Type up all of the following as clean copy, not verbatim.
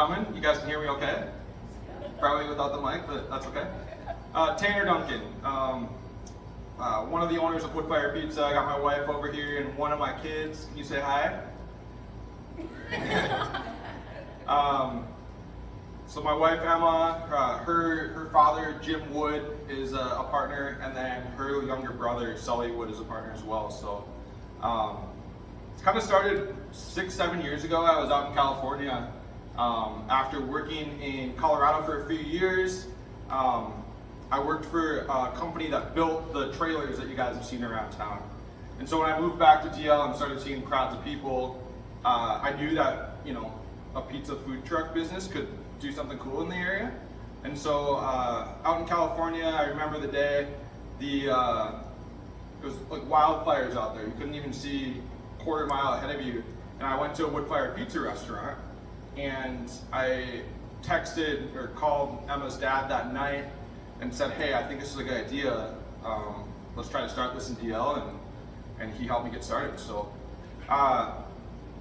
coming. You guys can hear me okay? Probably without the mic, but that's okay. Tanner Duncan, one of the owners of Woodfire Pizza. I got my wife over here and one of my kids. Can you say hi? So my wife Emma, her father Jim Wood is a partner, and then her younger brother Sully Wood is a partner as well. So it's kind of started 6-7 years ago. I was out in California after working in Colorado for a few years. I worked for a company that built the trailers that you guys have seen around town. And so when I moved back to DL and started seeing crowds of people, I knew that, you know, a pizza food truck business could do something cool in the area. And so out in California, I remember the day, it was like wildfires out there. You couldn't even see a quarter mile ahead of you. And I went to a Woodfire Pizza restaurant, and I texted or called Emma's dad that night and said, hey, I think this is a good idea. Let's try to start this in DL, and he helped me get started. So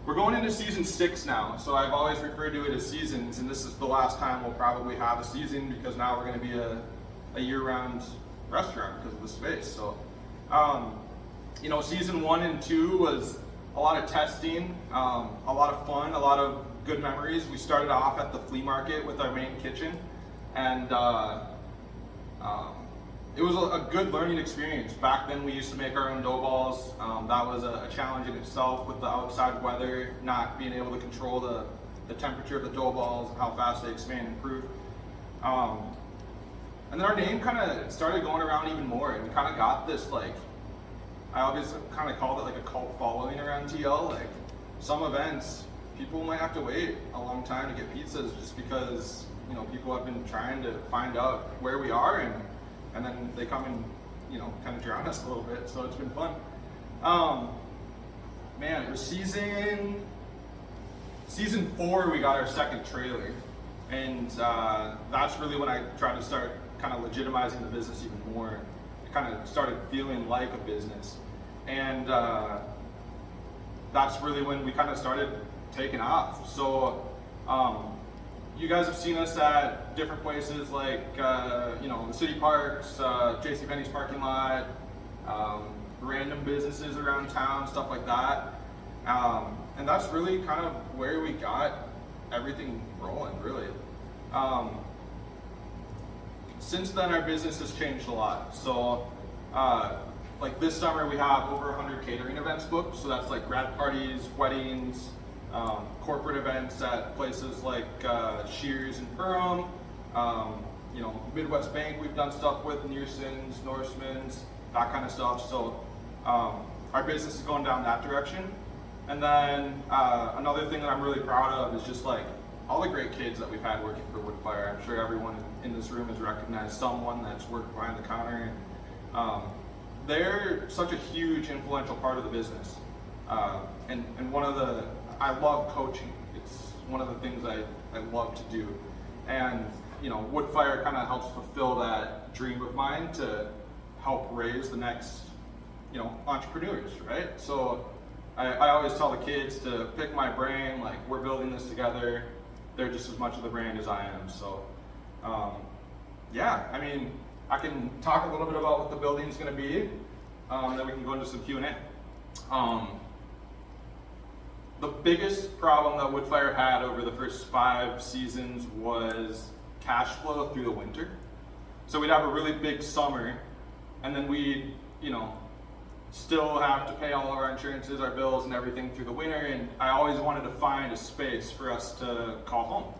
we're going into season 6 now, so I've always referred to it as seasons, and this is the last time we'll probably have a season, because now we're going to be a year-round restaurant because of the space. So, you know, season 1 and 2 was a lot of testing, a lot of fun, a lot of good memories. We started off at the flea market with our main kitchen, and it was a good learning experience. Back then we used to make our own dough balls. That was a challenge in itself with the outside weather, not being able to control the temperature of the dough balls, how fast they expand and improve. And then our name kind of started going around even more, and we kind of got this, like, I always kind of called it like a cult following around TL. Like, some events, people might have to wait a long time to get pizzas just because, you know, people have been trying to find out where we are, and then they come and, you know, kind of drown us a little bit. So it's been fun. Man, it was season 4 we got our second trailer, and that's really when I tried to start kind of legitimizing the business even more. It kind of started feeling like a business, and that's really when we kind of started taking off. So you guys have seen us at different places like, you know, the city parks, JCPenney's parking lot, random businesses around town, stuff like that. And that's really kind of where we got everything rolling, really. Since then, our business has changed a lot. So, like this summer, we have over 100 catering events booked. So that's like grad parties, weddings, corporate events at places like Shears and Perham, you know, Midwest Bank we've done stuff with, Nearson's, Norseman's, that kind of stuff. So our business is going down that direction. And then another thing that I'm really proud of is just like all the great kids that we've had working for Woodfire. I'm sure everyone in this room has recognized someone that's worked behind the counter, and they're such a huge influential part of the business. And one of the, I love coaching. It's one of the things I love to do. And, you know, Woodfire kind of helps fulfill that dream of mine to help raise the next, you know, entrepreneurs, right? So I always tell the kids to pick my brain, like, we're building this together. They're just as much of the brand as I am. So, yeah, I mean, I can talk a little bit about what the building's gonna be, then we can go into some Q&A. The biggest problem that Woodfire had over the first 5 seasons was cash flow through the winter. So we'd have a really big summer, and then we'd, you know, still have to pay all of our insurances, our bills, and everything through the winter. And I always wanted to find a space for us to call home.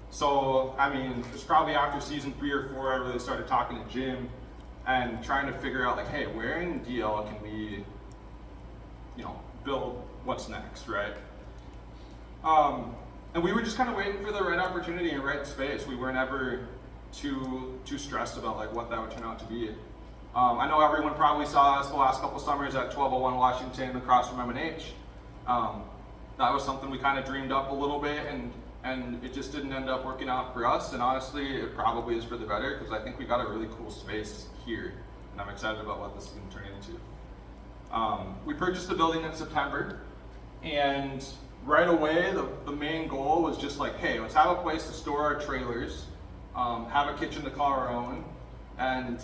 So, I mean, it was probably after season 3 or 4 I really started talking to Jim and trying to figure out, like, hey, where in DL can we, you know, build what's next, right? And we were just kind of waiting for the right opportunity and right space. We weren't ever too stressed about like what that would turn out to be. I know everyone probably saw us the last couple summers at 1201 Washington across from M&H. That was something we kind of dreamed up a little bit, and it just didn't end up working out for us. And honestly, it probably is for the better, because I think we got a really cool space here, and I'm excited about what this is going to turn into. We purchased the building in September, and right away, the main goal was just like, hey, let's have a place to store our trailers, have a kitchen to call our own, and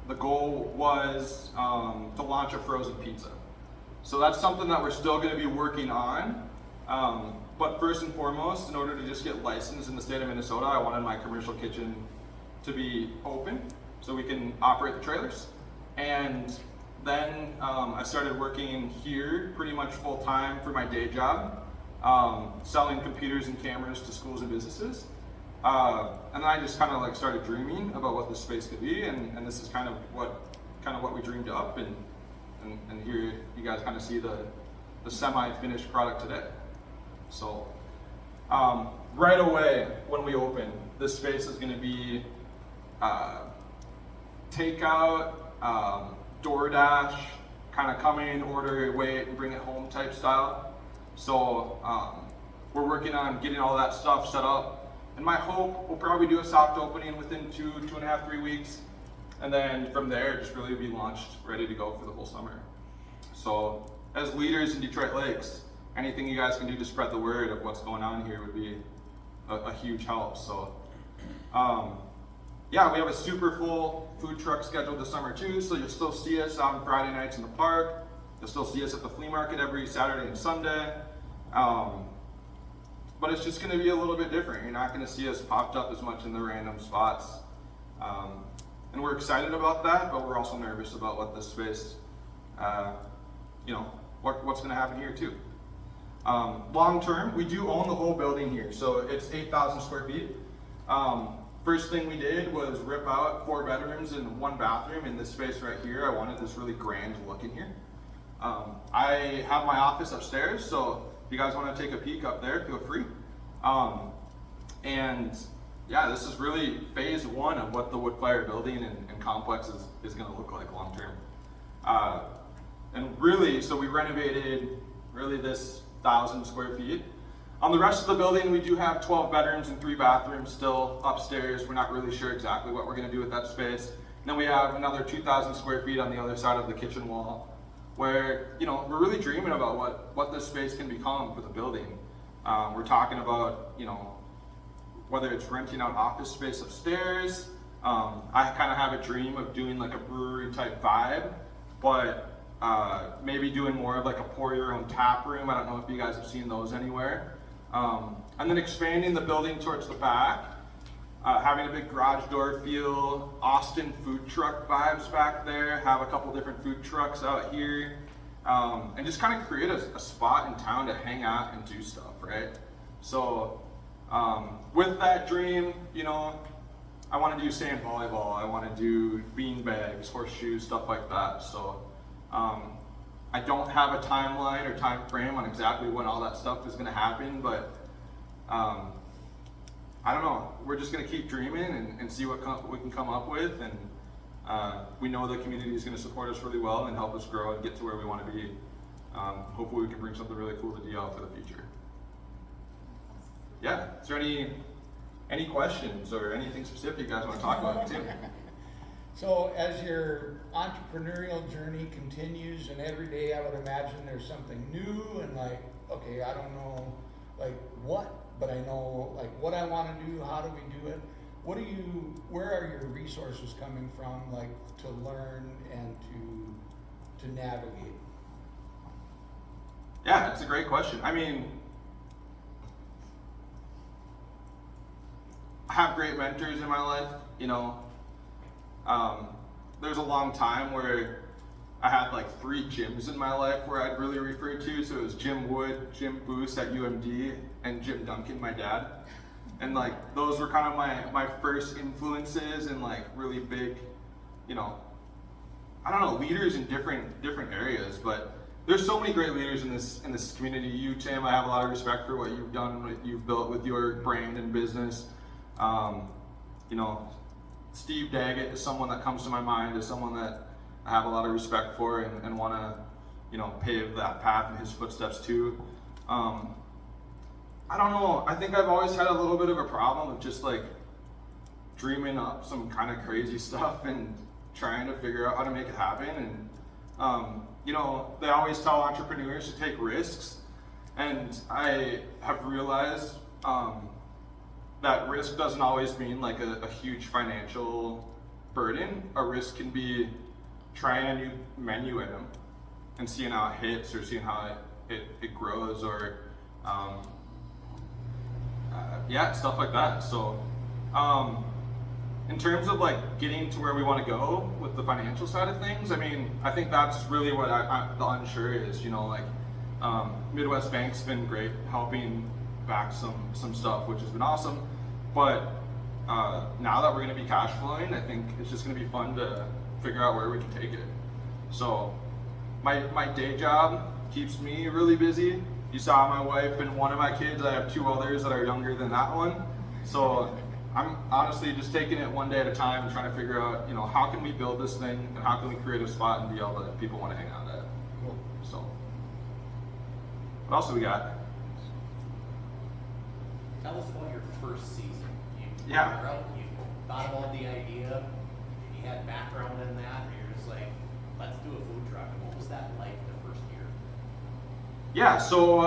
the goal was to launch a frozen pizza. So that's something that we're still going to be working on. But first and foremost, in order to just get licensed in the state of Minnesota, I wanted my commercial kitchen to be open so we can operate the trailers. And then I started working here pretty much full time for my day job, selling computers and cameras to schools and businesses. And then I just kind of like started dreaming about what this space could be, and this is kind of what we dreamed up, and here you guys kind of see the semi-finished product today. So right away when we open, this space is going to be takeout, DoorDash, kind of come in, order, wait, and bring it home type style. So we're working on getting all that stuff set up, and my hope, we'll probably do a soft opening within 2.5, 3 weeks, and then from there just really be launched, ready to go for the whole summer. So as leaders in Detroit Lakes, anything you guys can do to spread the word of what's going on here would be a huge help. So yeah, we have a super full food truck scheduled this summer too, so you'll still see us on Friday nights in the park. You'll still see us at the flea market every Saturday and Sunday. But it's just going to be a little bit different. You're not going to see us popped up as much in the random spots. And we're excited about that, but we're also nervous about what this space, what's going to happen here too. Long term, we do own the whole building here, so it's 8,000 square feet. First thing we did was rip out 4 bedrooms and 1 bathroom in this space right here. I wanted this really grand look in here. I have my office upstairs, so if you guys want to take a peek up there, feel free. And yeah, this is really phase 1 of what the wood fire building and complex is going to look like long term. And really, so we renovated really this 1,000 square feet. On the rest of the building, we do have 12 bedrooms and 3 bathrooms still upstairs. We're not really sure exactly what we're going to do with that space. And then we have another 2,000 square feet on the other side of the kitchen wall, where we're really dreaming about what this space can become for the building. We're talking about whether it's renting out office space upstairs. I kind of have a dream of doing like a brewery type vibe, but maybe doing more of like a pour your own tap room. I don't know if you guys have seen those anywhere. And then expanding the building towards the back, having a big garage door feel, Austin food truck vibes back there, have a couple different food trucks out here, and just kind of create a spot in town to hang out and do stuff, right? So with that dream, I want to do sand volleyball, I want to do bean bags, horseshoes, stuff like that. So I don't have a timeline or time frame on exactly when all that stuff is going to happen, but I don't know. We're just going to keep dreaming and see what we can come up with, and we know the community is going to support us really well and help us grow and get to where we want to be. Hopefully we can bring something really cool to DL for the future. Yeah, is there any questions or anything specific you guys want to talk about too? So as your entrepreneurial journey continues, and every day I would imagine there's something new, and like, okay, I don't know like what, but I know like what I want to do, how do we do it? Where are your resources coming from, like to learn and to navigate? Yeah, it's a great question. I mean, I have great mentors in my life, there's a long time where I had like 3 gyms in my life where I'd really refer to. So it was Jim Wood, Jim Boos at UMD, and Jim Duncan, my dad. And like those were kind of my first influences and like really big, leaders in different areas. But there's so many great leaders in this community. You, Tim, I have a lot of respect for what you've done, what you've built with your brand and business. Steve Daggett is someone that comes to my mind as someone that I have a lot of respect for and want to, pave that path in his footsteps too. I don't know. I think I've always had a little bit of a problem of just like dreaming up some kind of crazy stuff and trying to figure out how to make it happen. And, they always tell entrepreneurs to take risks. And I have realized that risk doesn't always mean like a huge financial burden. A risk can be trying a new menu item and seeing how it hits, or seeing how it grows, or yeah, stuff like that. So in terms of like getting to where we want to go with the financial side of things, I mean, I think that's really what the unsure is, you know, like Midwest Bank's been great helping back some stuff, which has been awesome. But now that we're going to be cash flowing, I think it's just going to be fun to figure out where we can take it. So my day job keeps me really busy. You saw my wife and one of my kids. I have 2 others that are younger than that one. So I'm honestly just taking it one day at a time and trying to figure out, you know, how can we build this thing and how can we create a spot and be able that people want to hang out at. Cool. So what else do we got? Tell us about your first season. You Yeah. were out, you thought about the idea, you had background in that, or you're just like, let's do a food truck. And what was that like the first year? Yeah, so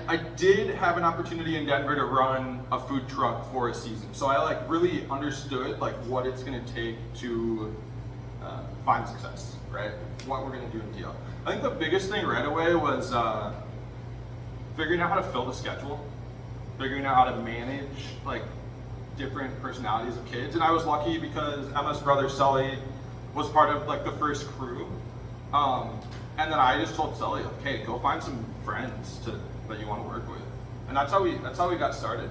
I did have an opportunity in Denver to run a food truck for a season. So I like really understood like what it's gonna take to find success, right? What we're gonna do in deal. I think the biggest thing right away was figuring out how to fill the schedule, figuring out how to manage like different personalities of kids. And I was lucky because Emma's brother Sully was part of like the first crew. And then I just told Sully, like, hey, go find some friends that you want to work with. And that's how we got started.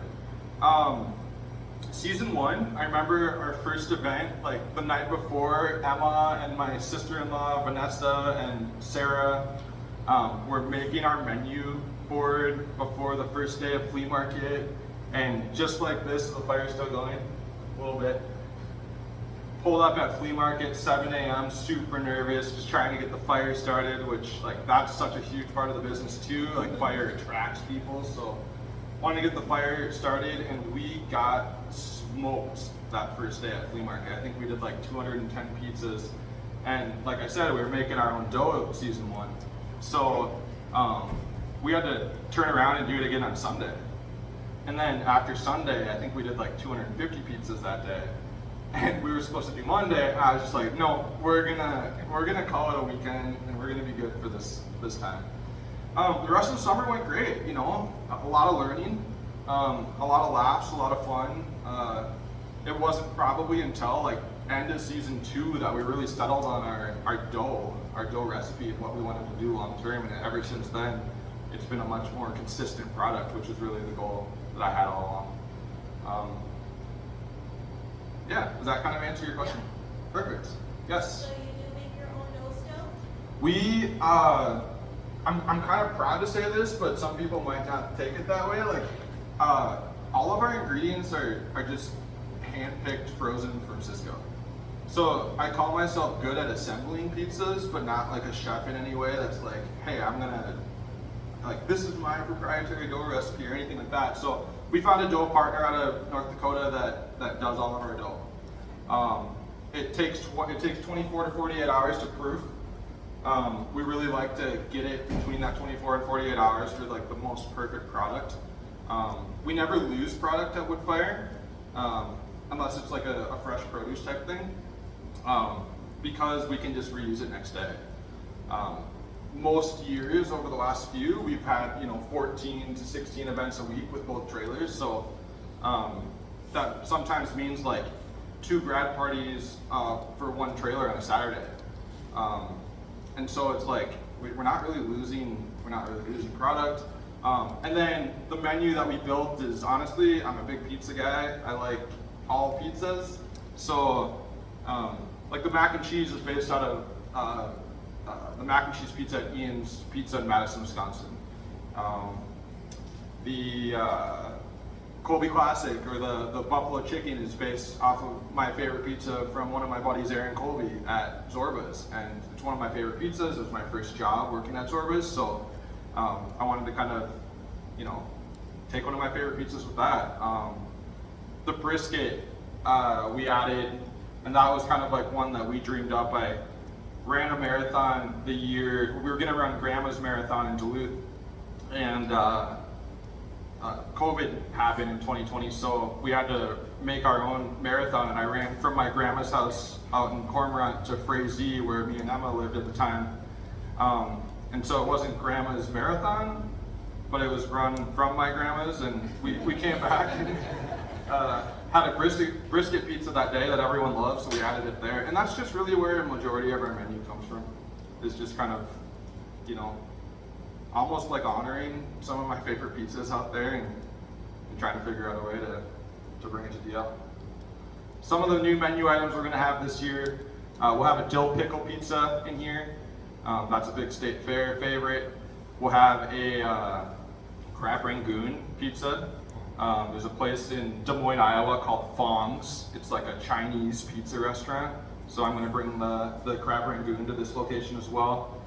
Season 1, I remember our first event, like the night before, Emma and my sister-in-law, Vanessa and Sarah, were making our menu board before the first day of flea market. And just like this, the fire's still going a little bit. Pulled up at flea market, 7 a.m., super nervous, just trying to get the fire started, which like that's such a huge part of the business too. Like fire attracts people, so wanted to get the fire started, and we got smoked that first day at flea market. I think we did like 210 pizzas, and like I said, we were making our own dough season 1, so we had to turn around and do it again on Sunday. And then after Sunday, I think we did like 250 pizzas that day. And we were supposed to do Monday, and I was just like, no, we're gonna call it a weekend, and we're gonna be good for this time. The rest of the summer went great, you know, a lot of learning, a lot of laughs, a lot of fun. It wasn't probably until like end of season 2 that we really settled on our dough recipe and what we wanted to do long term, and ever since then, it's been a much more consistent product, which is really the goal that I had all along. Yeah, does that kind of answer your question? Perfect. Yes. So you do make your own dough still? We, I'm kind of proud to say this, but some people might not take it that way. Like, all of our ingredients are just hand-picked, frozen from Cisco. So I call myself good at assembling pizzas, but not like a chef in any way that's like, hey, I'm gonna, like, this is my proprietary dough recipe or anything like that. So we found a dough partner out of North Dakota that does all of our dough. It takes 24 to 48 hours to proof. We really like to get it between that 24 and 48 hours for like the most perfect product. We never lose product at Woodfire, unless it's like a fresh produce type thing, because we can just reuse it next day. Most years over the last few, we've had 14 to 16 events a week with both trailers. So that sometimes means like 2 grad parties for 1 trailer on a Saturday. And so it's like we're not really losing product. And then the menu that we built is, honestly, I'm a big pizza guy. I like all pizzas. So like the mac and cheese is based out of the mac and cheese pizza at Ian's Pizza in Madison, Wisconsin. The Colby Classic, or the buffalo chicken, is based off of my favorite pizza from one of my buddies, Aaron Colby, at Zorba's, and it's one of my favorite pizzas. It was my first job working at Zorba's, so I wanted to kind of, take one of my favorite pizzas with that. The brisket we added, and that was kind of like one that we dreamed up. ran a marathon the year, we were gonna run Grandma's Marathon in Duluth, and COVID happened in 2020, so we had to make our own marathon, and I ran from my grandma's house out in Cormorant to Frazee, where me and Emma lived at the time. And so it wasn't Grandma's Marathon, but it was run from my grandma's, and we came back and had a brisket pizza that day that everyone loved, so we added it there. And that's just really where a majority of our menu comes from, is just kind of, you know, almost like honoring some of my favorite pizzas out there and trying to figure out a way to bring it to DL. Some of the new menu items we're gonna have this year, we'll have a dill pickle pizza in here. That's a big state fair favorite. We'll have a crab rangoon pizza. There's a place in Des Moines, Iowa called Fong's. It's like a Chinese pizza restaurant. So I'm gonna bring the crab rangoon to this location as well.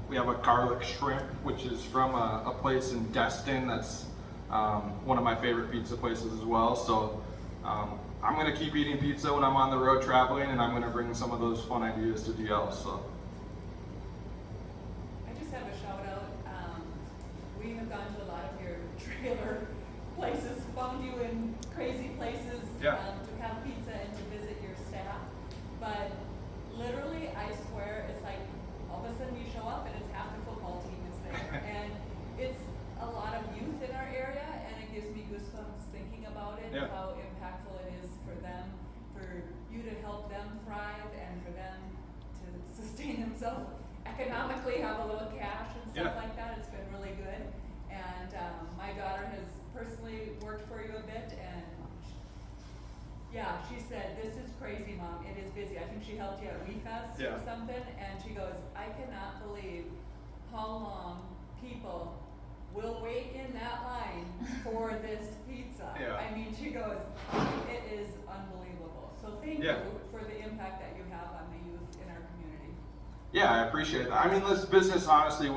We have a garlic shrimp, which is from a place in Destin that's one of my favorite pizza places as well. So I'm gonna keep eating pizza when I'm on the road traveling, and I'm gonna bring some of those fun ideas to DL. So. I just have a shout out. We have gone to a lot of your trailer places, found you in crazy places to have pizza and to visit your staff. But literally, I swear, it's like all of a sudden you show up and it's half the football team is there. And it's a lot of youth in our area, and it gives me goosebumps thinking about it, how impactful it is for them, for you to help them thrive, and for them to sustain themselves economically, have a little cash and stuff like that. It's been really good. And my daughter has personally worked for you a bit, and she said, "This is crazy, Mom. It is busy." I think she helped you at WeFest or something, and she goes, "I cannot believe how long people will wait in that line for this pizza." I mean, she goes, "It is unbelievable." So thank you for the impact that you have on the youth in our community. Yeah, I appreciate that. I mean, this business honestly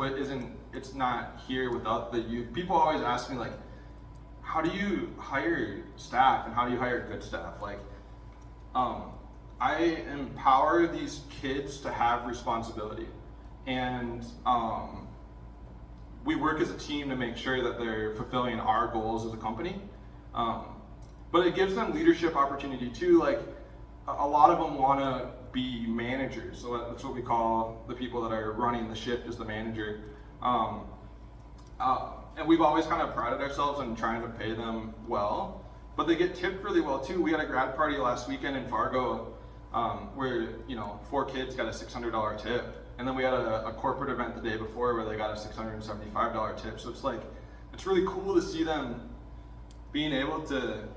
it's not here without the youth. People always ask me, like, how do you hire staff and how do you hire good staff? Like, I empower these kids to have responsibility, and we work as a team to make sure that they're fulfilling our goals as a company. But it gives them leadership opportunity too. Like, a lot of them want to be managers, so that's what we call the people that are running the shift as the manager. And we've always kind of prided ourselves on trying to pay them well, but they get tipped really well too. We had a grad party last weekend in Fargo where 4 kids got a $600 tip, and then we had a corporate event the day before where they got a $675 tip. So it's really cool to see them being able to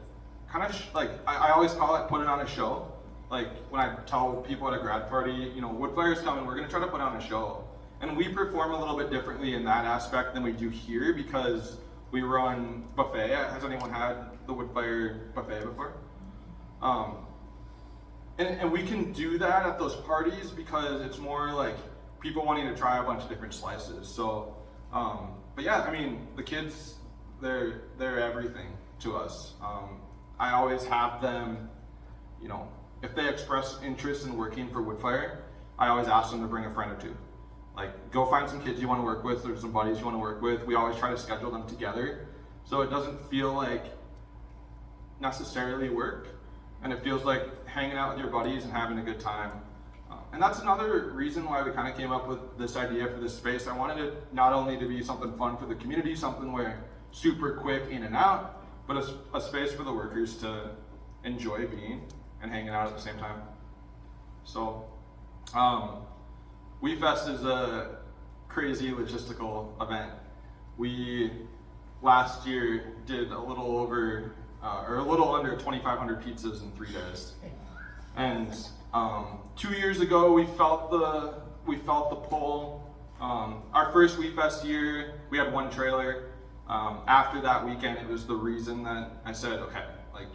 kind of I always call it put it on a show. Like, when I tell people at a grad party, Woodfire's coming, we're gonna try to put on a show. And we perform a little bit differently in that aspect than we do here because we run buffet. Has anyone had the Woodfire buffet before? And we can do that at those parties because it's more like people wanting to try a bunch of different slices. So, but yeah, I mean, the kids, they're everything to us. I always have them, if they express interest in working for Woodfire, I always ask them to bring a friend or two. Like, go find some kids you want to work with or some buddies you want to work with. We always try to schedule them together so it doesn't feel like necessarily work, and it feels like hanging out with your buddies and having a good time. And that's another reason why we kind of came up with this idea for this space. I wanted it not only to be something fun for the community, something where super quick in and out, but a space for the workers to enjoy being and hanging out at the same time. So, WeFest is a crazy logistical event. We last year did a little over, or a little under 2,500 pizzas in 3 days. And 2 years ago, we felt the pull. Our first WeFest year, we had 1 trailer. After that weekend, it was the reason that I said, okay, like,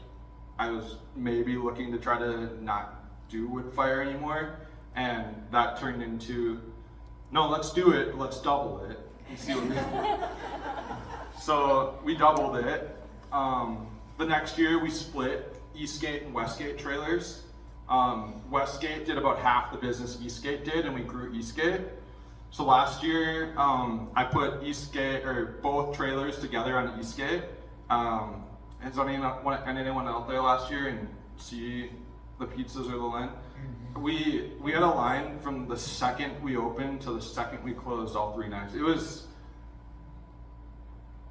I was maybe looking to try to not do Woodfire anymore. And that turned into, no, let's do it, let's double it. You see what I mean? So we doubled it. The next year we split Eastgate and Westgate trailers. Westgate did about half the business Eastgate did, and we grew Eastgate. So last year, I put Eastgate, or both trailers together on Eastgate. Has anyone out there last year and see the pizzas or the line? We had a line from the second we opened to the second we closed all 3 nights. It was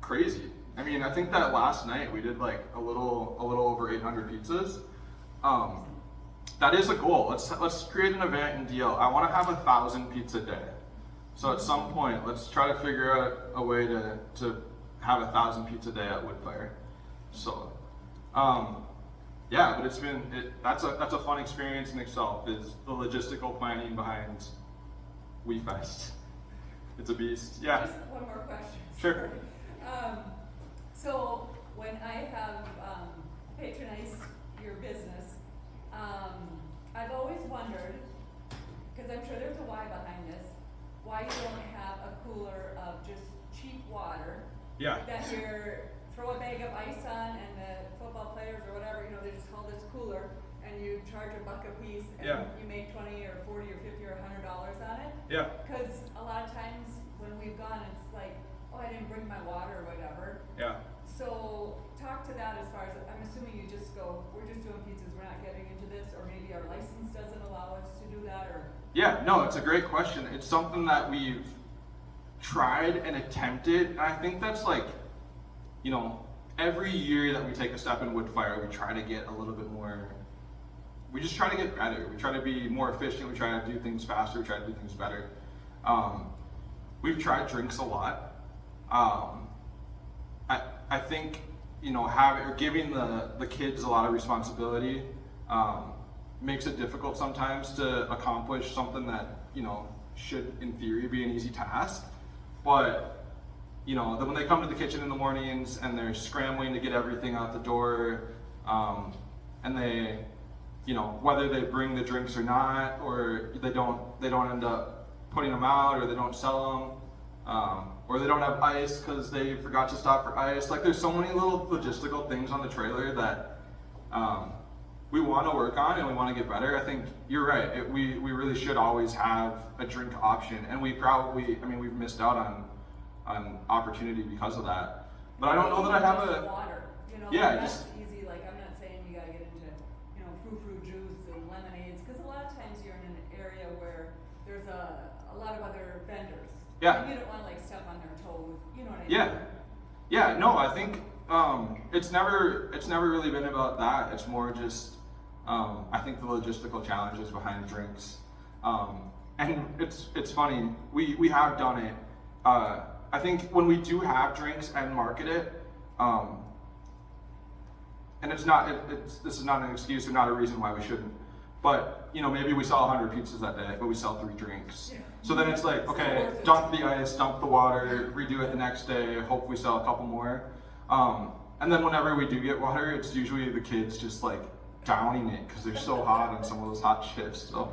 crazy. I mean, I think that last night we did like a little over 800 pizzas. That is a goal. Let's create an event and deal. I want to have 1,000 pizza a day. So at some point, let's try to figure out a way to have 1,000 pizza a day at Woodfire. So, yeah, but that's a fun experience in itself, is the logistical planning behind WeFest. It's a beast. Yeah. Just one more question. Sure. So when I have patronized your business, I've always wondered, because I'm sure there's a why behind this, why you don't have a cooler of just cheap water. Yeah. That you throw a bag of ice on, and the football players or whatever, they just hold this cooler, and you charge $1 a piece, and Yeah. you make 20 or 40 or 50 or $100 on it. Yeah. Because a lot of times when we've gone, it's like, oh, I didn't bring my water or whatever. Yeah. So talk to that as far as, I'm assuming you just go, we're just doing pizzas, we're not getting into this, or maybe our license doesn't allow us to do that, or. Yeah, no, it's a great question. It's something that we've tried and attempted, and I think that's like, every year that we take a step in Woodfire, we try to get a little bit more, we just try to get better. We try to be more efficient, we try to do things faster, we try to do things better. We've tried drinks a lot. I think, giving the kids a lot of responsibility makes it difficult sometimes to accomplish something that, should in theory be an easy task. But, then when they come to the kitchen in the mornings and they're scrambling to get everything out the door, and they, whether they bring the drinks or not, or they don't end up putting them out, or they don't sell them, or they don't have ice because they forgot to stop for ice. Like, there's so many little logistical things on the trailer that we want to work on and we want to get better. I think you're right. We really should always have a drink option, and we've missed out on opportunity because of that. But I don't know that I have a water. Yeah, that's just easy. Like, I'm not saying you gotta get into, frou-frou juice and lemonades, because a lot of times you're in an area where there's a lot of other vendors. Yeah. And you don't want to like step on their toes. You know what I mean? Yeah. Yeah, no, I think it's never really been about that. It's more just I think the logistical challenges behind drinks. And it's funny, we have done it. I think when we do have drinks and market it, and this is not an excuse or not a reason why we shouldn't, but maybe we sell 100 pizzas that day, but we sell 3 drinks. Yeah. So then it's like, okay, dump the ice, dump the water, redo it the next day, hope we sell a couple more. And then whenever we do get water, it's usually the kids just like downing it because they're so hot on some of those hot shifts. So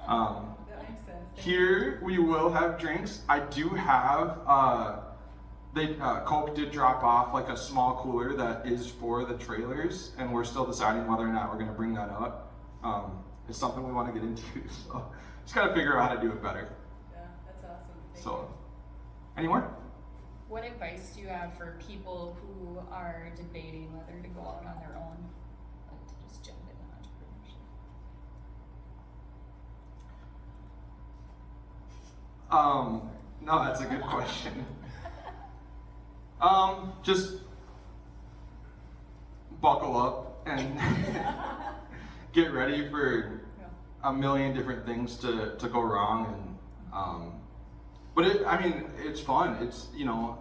That makes sense. here we will have drinks. I do have, Coke did drop off like a small cooler that is for the trailers, and we're still deciding whether or not we're gonna bring that up. It's something we want to get into, so just gotta figure out how to do it better. Yeah, that's awesome. Thank So, you. any more? What advice do you have for people who are debating whether to go out on their own, like to just jump into entrepreneurship? No, that's a good question. Just buckle up and get ready for a million different things to go wrong, and but it's fun. It's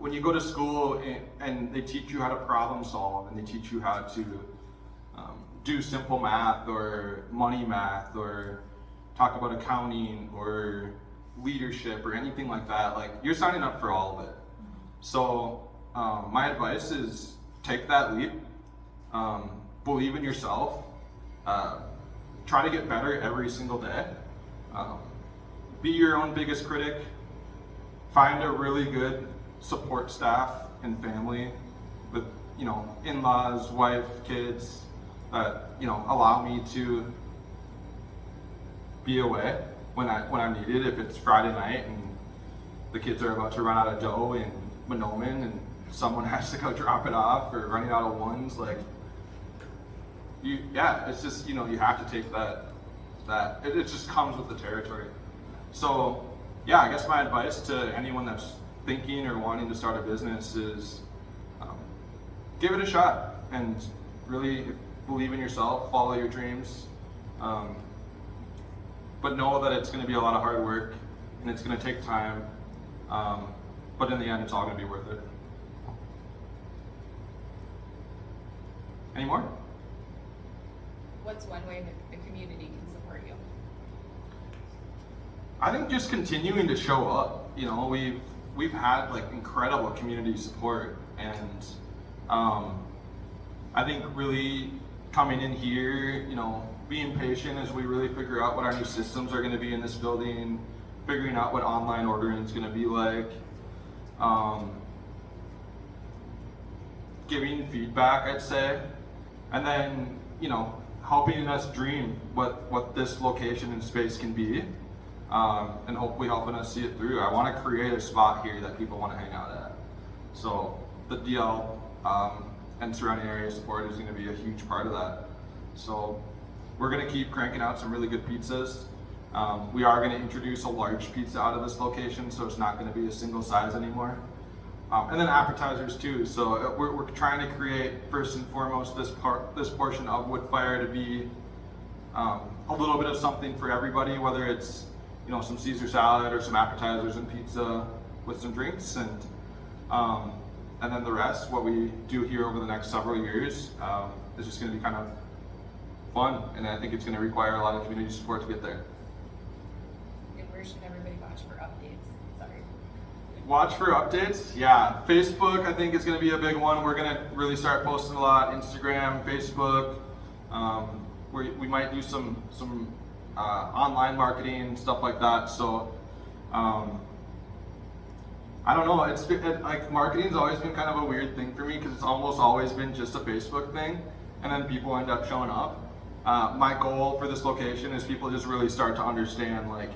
when you go to school and they teach you how to problem solve, and they teach you how to do simple math or money math or talk about accounting or leadership or anything like that. Like, you're signing up for all of it. So my advice is take that leap, believe in yourself, try to get better every single day, be your own biggest critic, find a really good support staff and family with in-laws, wife, kids that allow me to be away when I'm needed. If it's Friday night and the kids are about to run out of dough in Monoman and someone has to go drop it off, or running out of ones, like it's just, you have to take that it just comes with the territory. So yeah, I guess my advice to anyone that's thinking or wanting to start a business is give it a shot and really believe in yourself, follow your dreams, but know that it's going to be a lot of hard work and it's going to take time, but in the end it's all going to be worth it. Any more? What's one way that the community can support you? I think just continuing to show up. We've had like incredible community support, and I think really coming in here, being patient as we really figure out what our new systems are going to be in this building, figuring out what online ordering is going to be like, giving feedback, I'd say, and then helping us dream what this location and space can be, and hopefully helping us see it through. I want to create a spot here that people want to hang out at. So the DL and surrounding area support is going to be a huge part of that. So we're going to keep cranking out some really good pizzas. We are going to introduce a large pizza out of this location, so it's not going to be a single size anymore. And then appetizers too. So we're trying to create, first and foremost, this portion of Woodfire to be a little bit of something for everybody, whether it's some Caesar salad or some appetizers and pizza with some drinks, and then the rest, what we do here over the next several years, is just going to be kind of fun, and I think it's going to require a lot of community support to get there. And where should everybody watch for updates? Sorry. Watch for updates. Yeah, Facebook I think is going to be a big one. We're going to really start posting a lot. Instagram, Facebook. We might do some online marketing, stuff like that. So I don't know. Like marketing's always been kind of a weird thing for me because it's almost always been just a Facebook thing, and then people end up showing up. My goal for this location is people just really start to understand like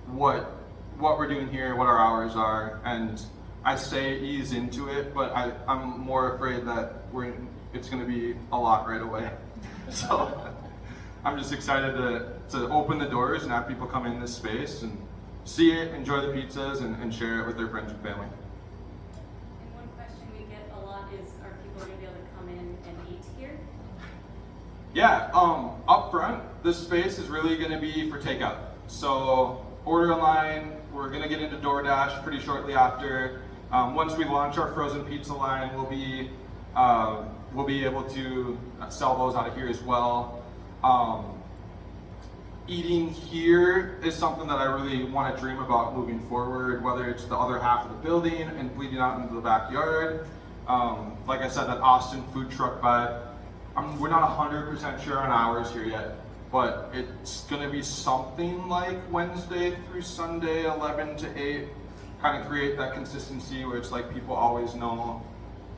what we're doing here, what our hours are, and I say ease into it, but I'm more afraid that it's going to be a lot right away. So I'm just excited to open the doors and have people come in this space and see it, enjoy the pizzas, and share it with their friends and family. And one question we get a lot is, are people going to be able to come in and eat here? Yeah, up front, this space is really going to be for takeout. So order online. We're going to get into DoorDash pretty shortly after. Once we launch our frozen pizza line, we'll be able to sell those out of here as well. Eating here is something that I really want to dream about moving forward, whether it's the other half of the building and bleeding out into the backyard. Like I said, that Austin food truck vibe. We're not 100% sure on hours here yet, but it's going to be something like Wednesday through Sunday, 11 to 8, kind of create that consistency where it's like people always know,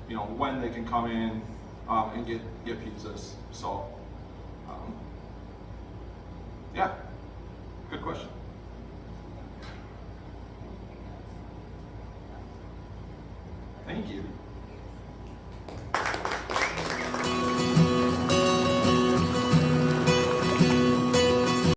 when they can come in and get pizzas. So, yeah, good question. Thank you.